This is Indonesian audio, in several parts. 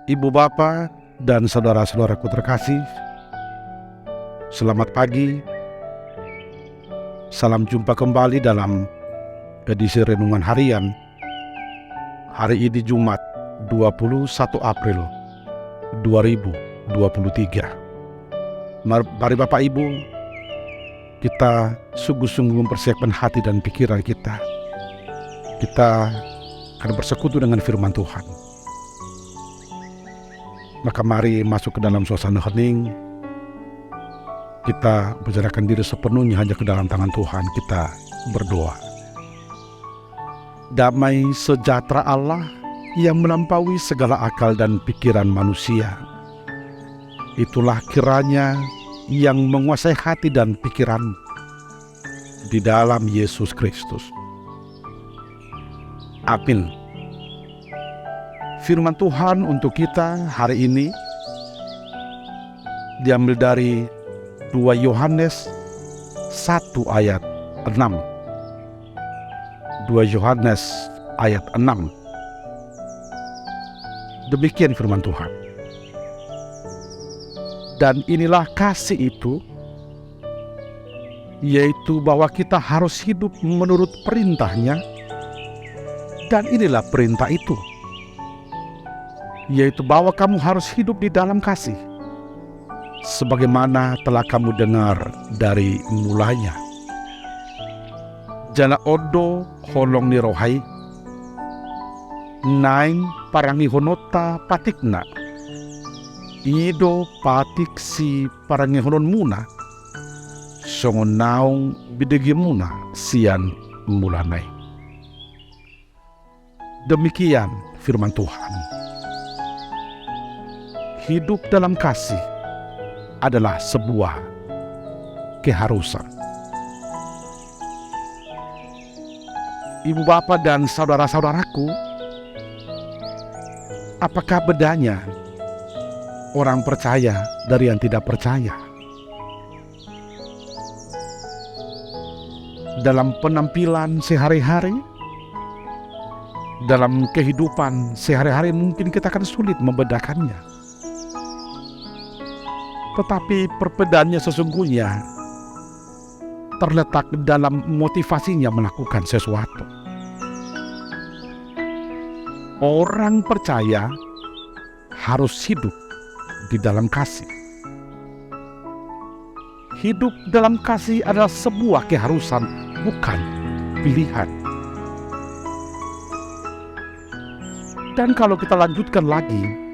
Ibu Bapa dan saudara-saudaraku terkasih, selamat pagi. Salam jumpa kembali dalam edisi Renungan Harian. Hari ini Jumat 21 April 2023. Mari Bapak Ibu, kita sungguh-sungguh mempersiapkan hati dan pikiran kita. Kita akan bersekutu dengan firman Tuhan. Maka mari masuk ke dalam suasana hening. Kita menyerahkan diri sepenuhnya hanya ke dalam tangan Tuhan. Kita berdoa. Damai sejahtera Allah yang melampaui segala akal dan pikiran manusia, itulah kiranya yang menguasai hati dan pikiran di dalam Yesus Kristus. Amin. Firman Tuhan untuk kita hari ini diambil dari 2 Yohanes 1 ayat 6. 2 Yohanes ayat 6. Demikian firman Tuhan. Dan inilah kasih itu, yaitu bahwa kita harus hidup menurut perintahnya. Dan inilah perintah itu, yaitu bahwa kamu harus hidup di dalam kasih, sebagaimana telah kamu dengar dari mulanya. Jana odo holong ni rohai, naing parangi honota patikna, ido patik si parangi honon muna, songon naung bidegi muna sian mulanai. Demikian firman Tuhan. Hidup dalam kasih adalah sebuah keharusan. Ibu Bapa dan saudara-saudaraku, apakah bedanya orang percaya dari yang tidak percaya? Dalam penampilan sehari-hari, dalam kehidupan sehari-hari mungkin kita akan sulit membedakannya. Tetapi perbedaannya sesungguhnya terletak dalam motivasinya melakukan sesuatu. Orang percaya harus hidup di dalam kasih. Hidup dalam kasih adalah sebuah keharusan, bukan pilihan. Dan kalau kita lanjutkan lagi,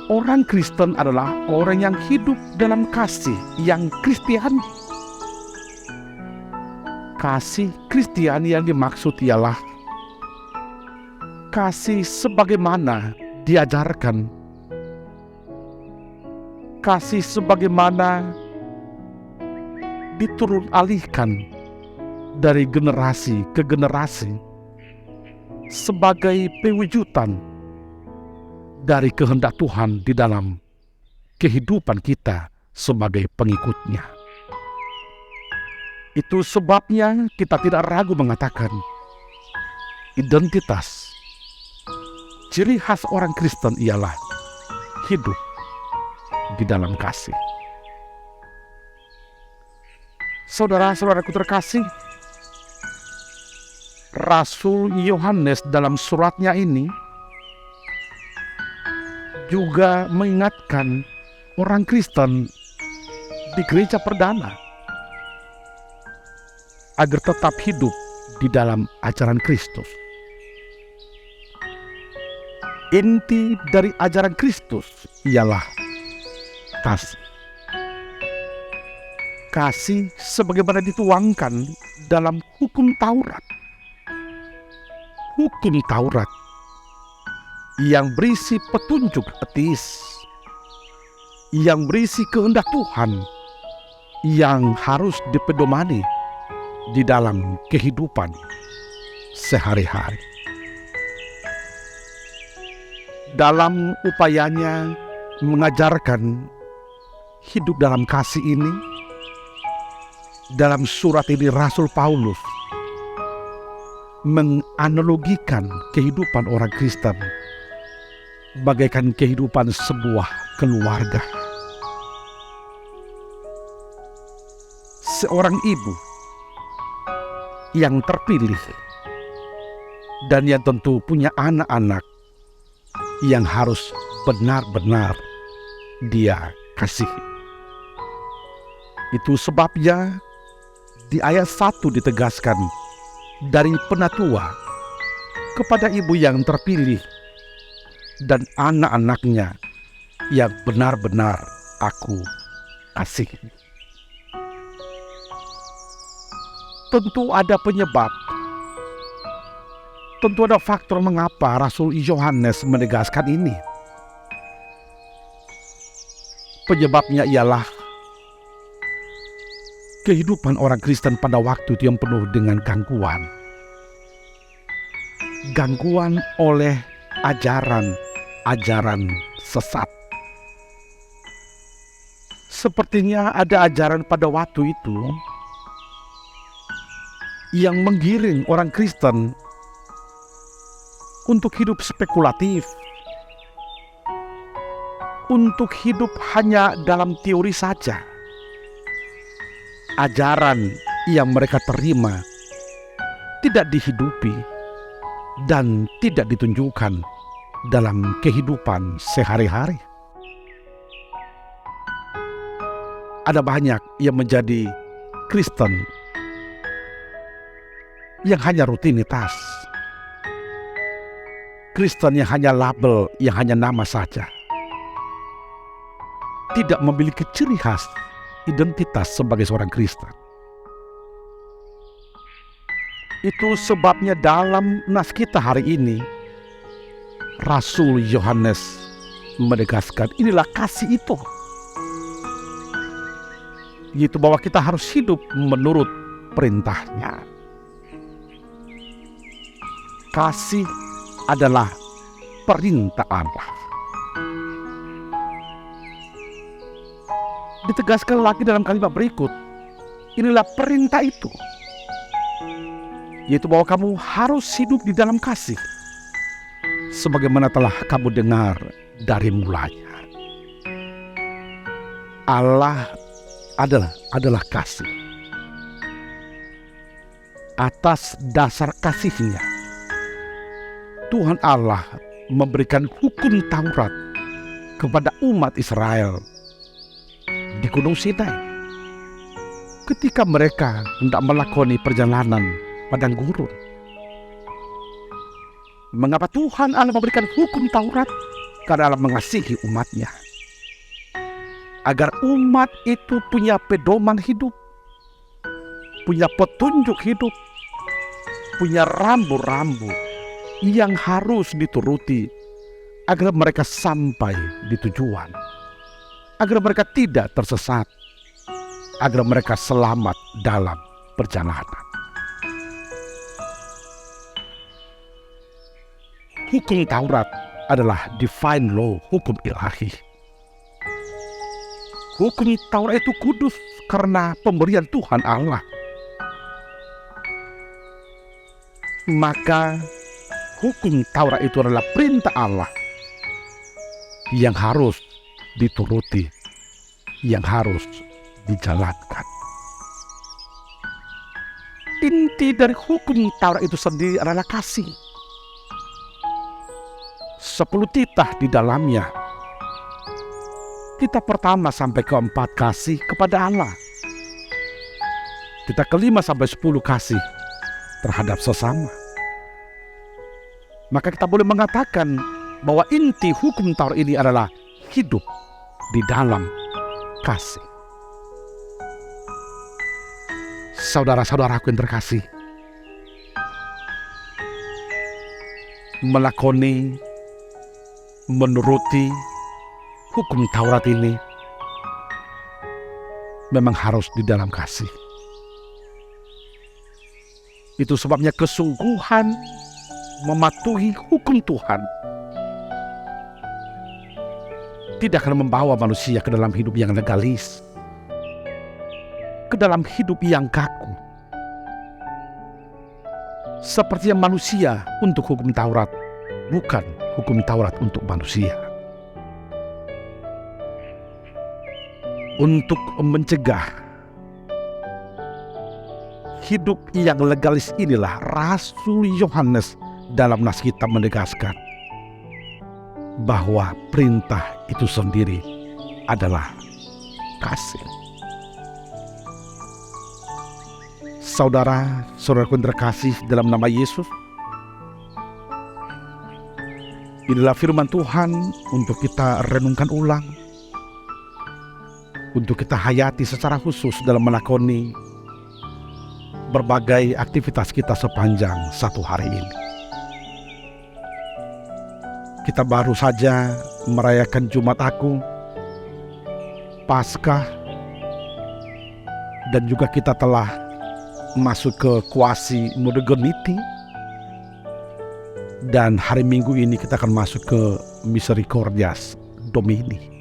orang Kristen adalah orang yang hidup dalam kasih yang Kristiani. Kasih Kristiani yang dimaksud ialah kasih sebagaimana diajarkan, kasih sebagaimana diturun alihkan dari generasi ke generasi, sebagai pewujudan dari kehendak Tuhan di dalam kehidupan kita sebagai pengikutnya. Itu sebabnya kita tidak ragu mengatakan identitas, ciri khas orang Kristen ialah hidup di dalam kasih. Saudara-saudaraku terkasih, Rasul Yohanes dalam suratnya ini juga mengingatkan orang Kristen di gereja perdana agar tetap hidup di dalam ajaran Kristus. Inti dari ajaran Kristus ialah kasih. Kasih sebagaimana dituangkan dalam hukum Taurat. Hukum Taurat yang berisi petunjuk etis, yang berisi kehendak Tuhan, yang harus dipedomani di dalam kehidupan sehari-hari. Dalam upayanya mengajarkan hidup dalam kasih ini, dalam surat ini Rasul Paulus menganalogikan kehidupan orang Kristen bagaikan kehidupan sebuah keluarga. Seorang ibu yang terpilih dan yang tentu punya anak-anak yang harus benar-benar dia kasih. Itu sebabnya di ayat 1 ditegaskan, dari penatua kepada ibu yang terpilih dan anak-anaknya yang benar-benar aku kasih. Tentu ada penyebab, tentu ada faktor mengapa Rasul Yohanes menegaskan ini. Penyebabnya ialah kehidupan orang Kristen pada waktu itu yang penuh dengan gangguan. Gangguan oleh ajaran sesat. Sepertinya ada ajaran pada waktu itu yang menggiring orang Kristen untuk hidup spekulatif, untuk hidup hanya dalam teori saja. Ajaran yang mereka terima tidak dihidupi dan tidak ditunjukkan dalam kehidupan sehari-hari. Ada banyak yang menjadi Kristen yang hanya rutinitas, Kristen yang hanya label, yang hanya nama saja, tidak memiliki ciri khas identitas sebagai seorang Kristen. Itu sebabnya dalam nas kita hari ini, Rasul Yohanes menegaskan inilah kasih itu, yaitu bahwa kita harus hidup menurut perintahnya. Kasih adalah perintah Allah. Ditegaskan lagi dalam kalimat berikut, inilah perintah itu, yaitu bahwa kamu harus hidup di dalam kasih, sebagaimana telah kamu dengar dari mulanya. Allah adalah kasih. Atas dasar kasihnya, Tuhan Allah memberikan hukum Taurat kepada umat Israel di Gunung Sinai ketika mereka hendak melakoni perjalanan padang gurun. Mengapa Tuhan Allah memberikan hukum Taurat? Karena Allah mengasihi umatnya, agar umat itu punya pedoman hidup, punya petunjuk hidup, punya rambu-rambu yang harus dituruti agar mereka sampai di tujuan, agar mereka tidak tersesat, agar mereka selamat dalam perjalanan. Hukum Taurat adalah divine law, hukum ilahi. Hukum Taurat itu kudus karena pemberian Tuhan Allah. Maka hukum Taurat itu adalah perintah Allah yang harus dituruti, yang harus dijalankan. Inti dari hukum Taurat itu sendiri adalah kasih. 10 titah di dalamnya. Titah pertama sampai keempat kasih kepada Allah. Titah kelima sampai 10 kasih terhadap sesama. Maka kita boleh mengatakan bahwa inti hukum Taurat ini adalah hidup di dalam kasih. Saudara-saudaraku yang terkasih, melakoni, menuruti hukum Taurat ini memang harus di dalam kasih. Itu sebabnya kesungguhan mematuhi hukum Tuhan tidak akan membawa manusia ke dalam hidup yang legalis, ke dalam hidup yang kaku. Seperti yang manusia untuk hukum Taurat, bukan hukum Taurat untuk manusia. Untuk mencegah hidup yang legalis inilah Rasul Yohanes dalam nas kitab menegaskan bahwa perintah itu sendiri adalah kasih. Saudara-saudaraku yang terkasih dalam nama Yesus, inilah firman Tuhan untuk kita renungkan ulang, untuk kita hayati secara khusus dalam melakoni berbagai aktivitas kita sepanjang satu hari ini. Kita baru saja merayakan Jumat Agung, Paskah, dan juga kita telah masuk ke kuasi modernity. Dan hari Minggu ini kita akan masuk ke Misericordias Domini.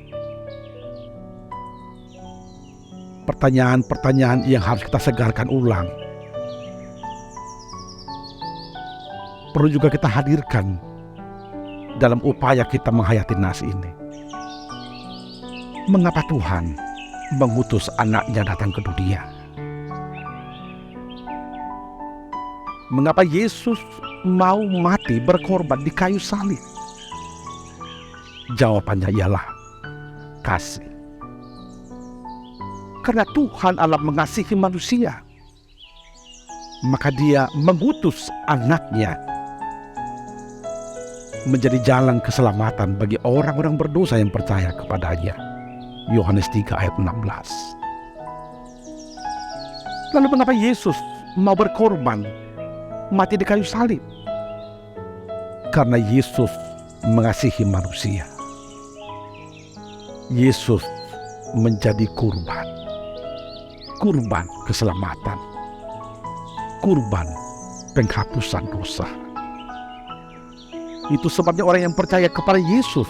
Pertanyaan-pertanyaan yang harus kita segarkan ulang perlu juga kita hadirkan dalam upaya kita menghayati nas ini. Mengapa Tuhan mengutus anaknya datang ke dunia? Mengapa Yesus mau mati berkorban di kayu salib? Jawabannya ialah kasih. Karena Tuhan Allah mengasihi manusia, maka Dia mengutus anaknya menjadi jalan keselamatan bagi orang-orang berdosa yang percaya kepadanya. Yohanes 3 ayat 16. Lalu mengapa Yesus mau berkorban, mati di kayu salib? Karena Yesus mengasihi manusia. Yesus menjadi kurban keselamatan, kurban penghapusan dosa. Itu sebabnya orang yang percaya kepada Yesus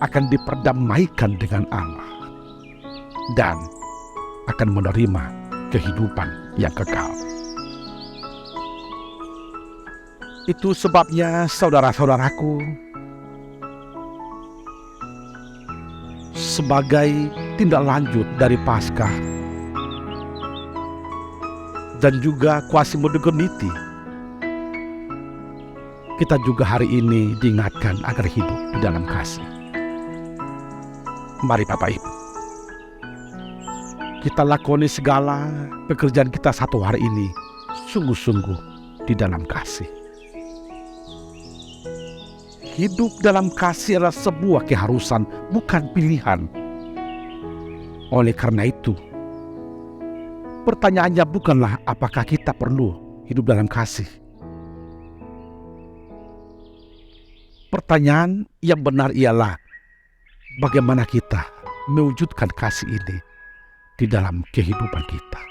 akan diperdamaikan dengan Allah dan akan menerima kehidupan yang kekal. Itu sebabnya saudara-saudaraku, sebagai tindak lanjut dari Paskah dan juga kuasi modernity, kita juga hari ini diingatkan agar hidup di dalam kasih. Mari Bapak Ibu, kita lakoni segala pekerjaan kita satu hari ini sungguh-sungguh di dalam kasih. Hidup dalam kasih adalah sebuah keharusan, bukan pilihan. Oleh karena itu, pertanyaannya bukanlah apakah kita perlu hidup dalam kasih. Pertanyaan yang benar ialah bagaimana kita mewujudkan kasih ini di dalam kehidupan kita.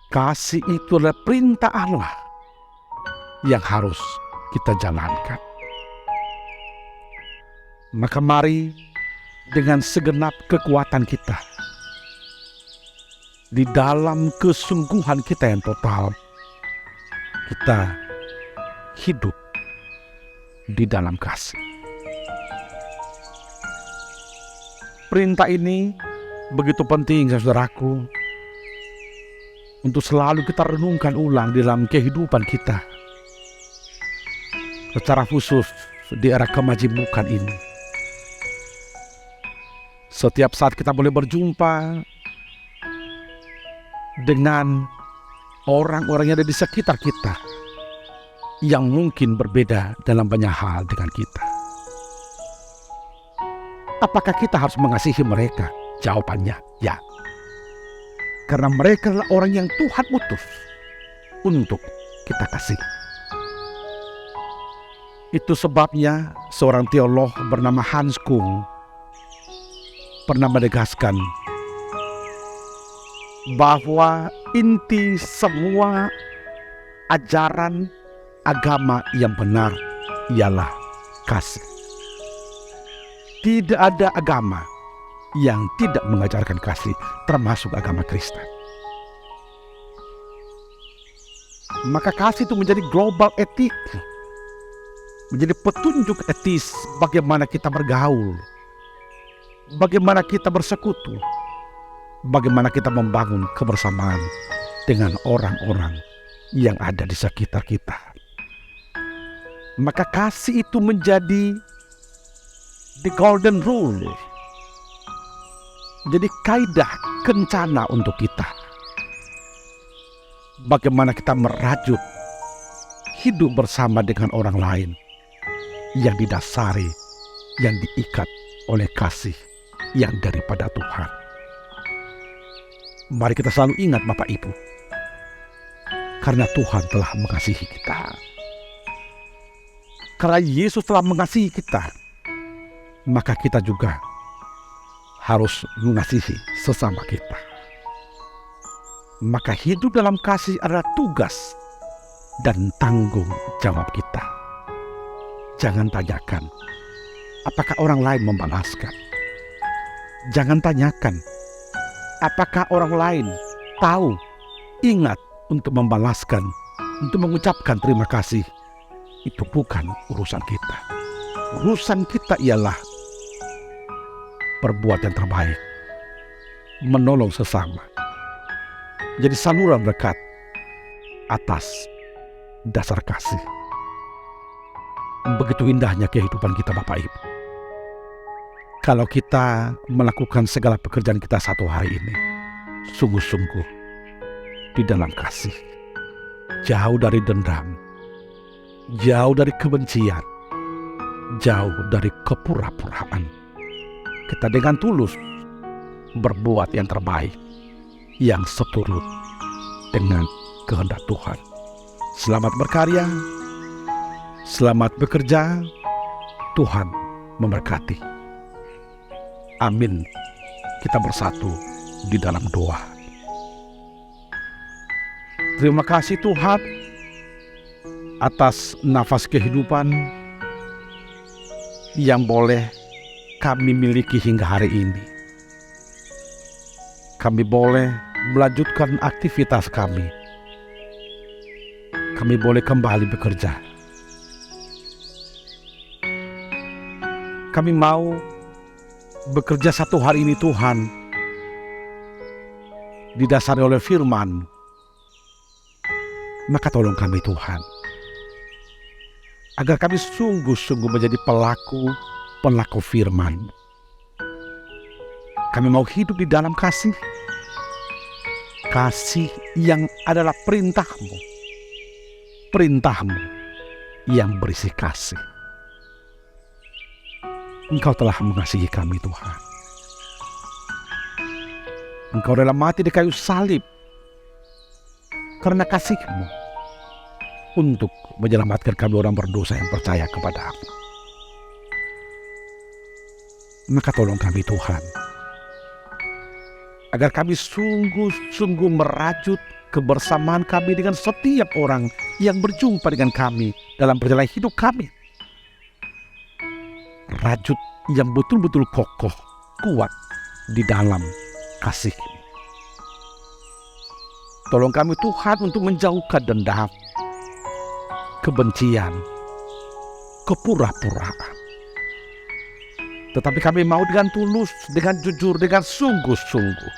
Kasih itu adalah perintah Allah yang harus kita jalankan. Maka mari dengan segenap kekuatan kita, di dalam kesungguhan kita yang total, kita hidup di dalam kasih. Perintah ini begitu penting, saudaraku, untuk selalu kita renungkan ulang dalam kehidupan kita, secara khusus di era kemajemukan ini. Setiap saat kita boleh berjumpa dengan orang-orang yang ada di sekitar kita yang mungkin berbeda dalam banyak hal dengan kita. Apakah kita harus mengasihi mereka? Jawabannya ya. Karena mereka adalah orang yang Tuhan utus untuk kita kasih. Itu sebabnya seorang teolog bernama Hans Kung pernah menegaskan bahwa inti semua ajaran agama yang benar ialah kasih. Tidak ada agama yang tidak mengajarkan kasih, termasuk agama Kristen. Maka kasih itu menjadi global etik, menjadi petunjuk etis bagaimana kita bergaul, bagaimana kita bersekutu, bagaimana kita membangun kebersamaan dengan orang-orang yang ada di sekitar kita. Maka kasih itu menjadi the golden rule, jadi kaidah kencana untuk kita. Bagaimana kita merajut hidup bersama dengan orang lain yang didasari, yang diikat oleh kasih yang daripada Tuhan. Mari kita selalu ingat Bapak Ibu, karena Tuhan telah mengasihi kita. Karena Yesus telah mengasihi kita, maka kita juga harus mengasihi sesama kita. Maka hidup dalam kasih adalah tugas dan tanggung jawab kita. Jangan tanyakan apakah orang lain membalaskan. Jangan tanyakan apakah orang lain tahu, ingat untuk membalaskan, untuk mengucapkan terima kasih. Itu bukan urusan kita. Urusan kita ialah berbuat yang terbaik, menolong sesama, jadi saluran berkat atas dasar kasih. Begitu indahnya kehidupan kita Bapak Ibu, kalau kita melakukan segala pekerjaan kita satu hari ini sungguh-sungguh di dalam kasih, jauh dari dendam, jauh dari kebencian, jauh dari kepura-puraan. Kita dengan tulus berbuat yang terbaik, yang seturut dengan kehendak Tuhan. Selamat berkarya, selamat bekerja, Tuhan memberkati. Amin. Kita bersatu di dalam doa. Terima kasih Tuhan atas nafas kehidupan yang boleh kami miliki hingga hari ini. Kami boleh melanjutkan aktivitas kami. Kami boleh kembali bekerja. Kami mau bekerja satu hari ini Tuhan, didasari oleh firman. Maka tolong kami Tuhan, agar kami sungguh-sungguh menjadi pelaku firman. Kami mau hidup di dalam kasih. Kasih yang adalah perintah-Mu. Perintah-Mu yang berisi kasih. Engkau telah mengasihi kami Tuhan. Engkau rela mati di kayu salib karena kasih-Mu untuk menyelamatkan kami orang berdosa yang percaya kepada-Mu. Maka tolong kami Tuhan, agar kami sungguh-sungguh merajut kebersamaan kami dengan setiap orang yang berjumpa dengan kami dalam perjalanan hidup kami. Rajut yang betul-betul kokoh, kuat di dalam kasih. Tolong kami Tuhan untuk menjauhkan dendam, kebencian, kepura-puraan. Tetapi kami mau dengan tulus, dengan jujur, dengan sungguh-sungguh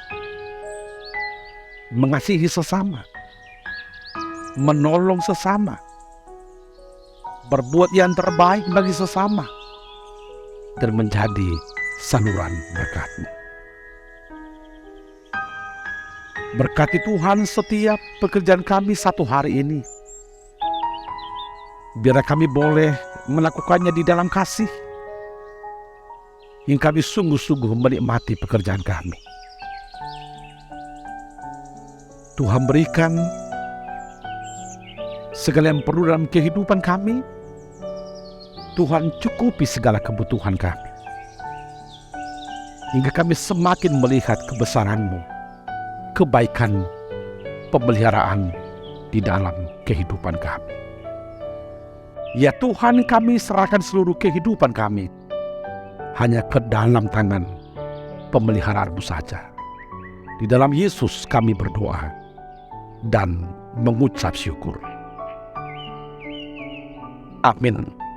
mengasihi sesama, menolong sesama, berbuat yang terbaik bagi sesama, dan menjadi saluran berkat-Mu. Berkati Tuhan setiap pekerjaan kami satu hari ini. Biar kami boleh melakukannya di dalam kasih, hingga kami sungguh-sungguh menikmati pekerjaan kami. Tuhan berikan segala yang perlu dalam kehidupan kami. Tuhan cukupi segala kebutuhan kami, hingga kami semakin melihat kebesaran-Mu, kebaikan, pemeliharaan di dalam kehidupan kami. Ya Tuhan, kami serahkan seluruh kehidupan kami hanya ke dalam tangan pemeliharaan-Mu saja. Di dalam Yesus kami berdoa dan mengucap syukur. Amin.